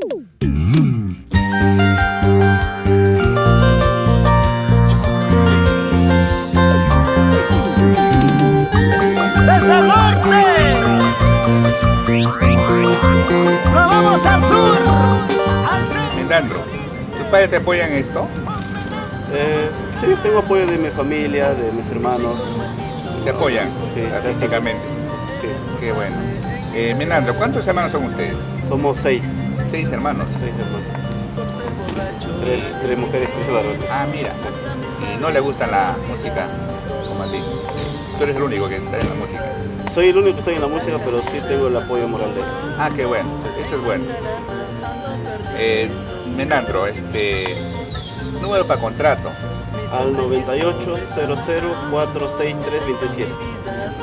Desde el norte nos vamos al sur, al centro. Menandro, ¿tus padres te apoyan en esto? Sí, tengo apoyo de mi familia, de mis hermanos. ¿Te apoyan Sí, artísticamente? Sí. Qué bueno. Menandro, ¿cuántos hermanos son ustedes? Somos 6. 6 hermanos. 6 hermanos. Tres mujeres, 3 varones. Ah, mira. Y no le gusta la música como a ti. Tú eres el único que está en la música. Soy el único que estoy en la música, pero sí tengo el apoyo moral de ellos. Ah, qué bueno. Eso es bueno. Menandro, número para contrato. Al 9800463277.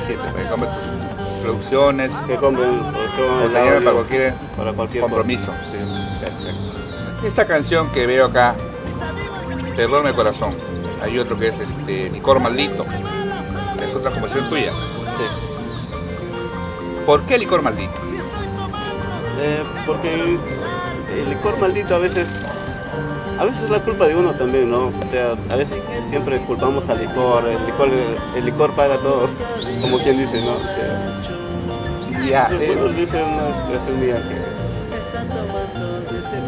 Sí, para que compre tus producciones. Que compren O producción, te llamen para para cualquier compromiso. Sí, perfecto. Esta canción que veo acá, Te duerme corazón. Hay otro que es Licor Maldito. Es otra composición tuya. Sí. ¿Por qué Licor Maldito? Porque el licor maldito a veces es la culpa de uno también, ¿no? O sea, a veces siempre culpamos al licor, el licor paga todo, como quien dice, ¿no? O sea, Ya, nos dice una expresión mía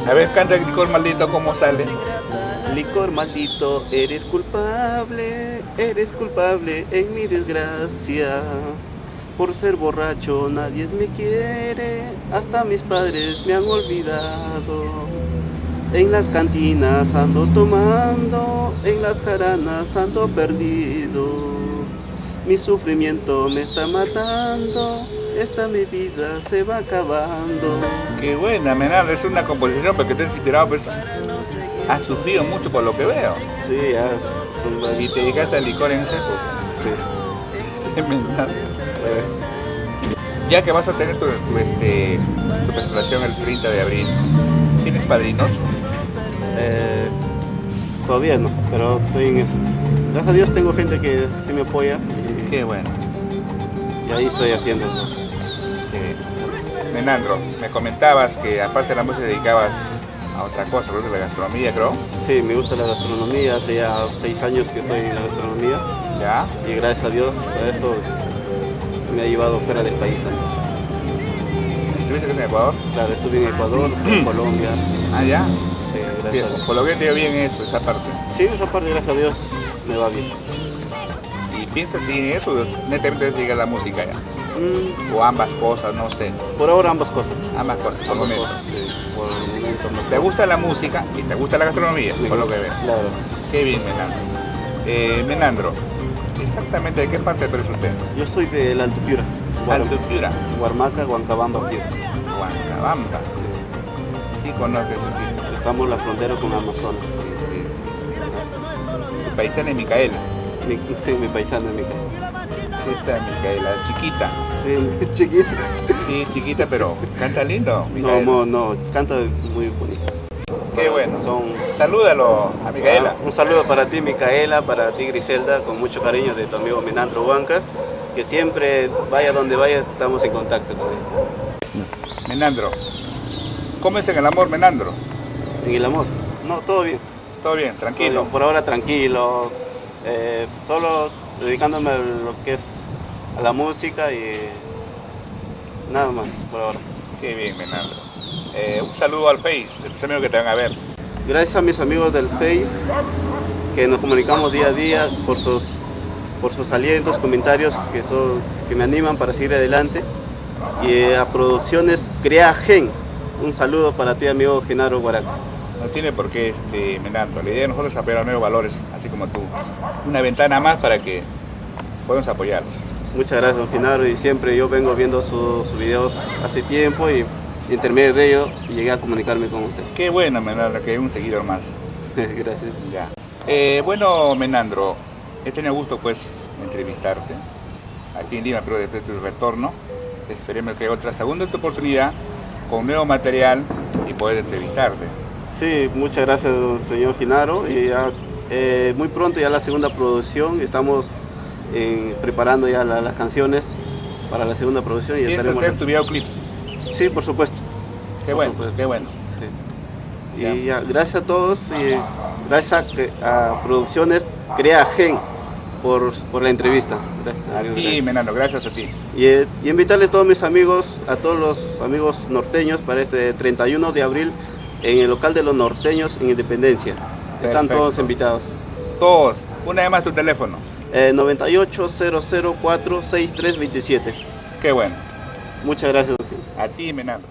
que... a ver, canta el Licor Maldito, ¿cómo sale? Licor maldito, eres culpable en mi desgracia. Por ser borracho nadie me quiere, hasta mis padres me han olvidado. En las cantinas ando tomando, en las jaranas ando perdido. Mi sufrimiento me está matando, esta mi vida se va acabando. Qué buena, Menandro, es una composición porque te has inspirado, pues has sufrido mucho por lo que veo. Sí, ya. Y te dedicaste al licor en esa época. Sí. Menandro. Ya que vas a tener tu presentación el 30 de abril, ¿tienes padrinos? Todavía no, pero estoy en eso. Gracias a Dios tengo gente que sí me apoya Qué bueno. y ahí estoy haciendo. Menandro, me comentabas que aparte de la música te dedicabas a otra cosa, creo que la gastronomía, creo. Sí, me gusta la gastronomía, hace ya 6 años que estoy en la gastronomía Ya. y gracias a Dios a eso me ha llevado fuera del país también. ¿Estuviste en Ecuador? Claro, estuve en Ecuador, estuve en Colombia. Ah, ya. Sí, gracias a Bien, Dios. por lo que te dio bien eso, esa parte. Sí, esa parte gracias a Dios me va bien. ¿Y piensas en eso? Netamente te dedicar a la música ya. O ambas cosas, no sé. Por ahora ambas cosas. Ambas cosas, por lo Ambas menos. cosas, sí, por el momento ambas ¿Te gusta la música y te gusta la gastronomía? Me Por lo gusta, que veo. Claro. Qué bien, Menandro. Menandro, exactamente de qué parte eres usted? Yo soy del Alto Piura. Alto Piura, Huarmaca, Huancabamba, Piura. Huancabamba. Sí, conozco eso, sí. Estamos en la frontera con Amazonas. Sí. Tu paisana es Micaela. Sí, mi paisana, mi hija. Esa Micaela, chiquita. Sí, chiquita. Sí, chiquita, pero canta lindo, Micaela. No, canta muy bonito. Qué bueno. Son... Salúdalo a Micaela. Un saludo para ti, Micaela, para ti, Griselda, con mucho cariño de tu amigo Menandro Huancas, que siempre, vaya donde vaya, estamos en contacto con él. Menandro, ¿cómo es en el amor, Menandro? En el amor, no, todo bien. Todo bien, tranquilo. Por ahora tranquilo, solo dedicándome a lo que es a la música y nada más por ahora. Qué bien, Menandro. Un saludo al Face, de tus amigos que te van a ver. Gracias a mis amigos del Face, que nos comunicamos día a día por sus alientos, comentarios que me animan para seguir adelante. Y a Producciones Creagen, un saludo para ti, amigo Genaro Guaraca. No tiene por qué, Menandro. La idea de nosotros es apoyar a los nuevos valores, así como tú. Una ventana más para que podamos apoyarlos. Muchas gracias, don Genaro, y siempre yo vengo viendo sus videos hace tiempo y intermedio de ello llegué a comunicarme con usted. Qué bueno, Menandro, que hay un seguidor más. Gracias. Ya. Bueno, Menandro, he tenido gusto pues entrevistarte aquí en Lima, pero desde tu retorno esperemos que haya otra segunda oportunidad con nuevo material y poder entrevistarte. Sí, muchas gracias, señor Genaro, y ya, muy pronto ya la segunda producción, estamos preparando ya las canciones para la segunda producción. Y ¿Piensas hacer tu videoclips? Sí, por supuesto. Qué bueno, qué bueno. Sí. Sí. Y ya, gracias a todos y gracias a Producciones Crea Gen por la entrevista. Gracias. Y Menandro, gracias a ti. Y invitarles a todos mis amigos, a todos los amigos norteños para este 31 de abril en el local de los norteños en Independencia. Están Perfecto. todos invitados. Todos, una vez más tu teléfono. 98-004-6327. Qué bueno. Muchas gracias. A ti, Menandro.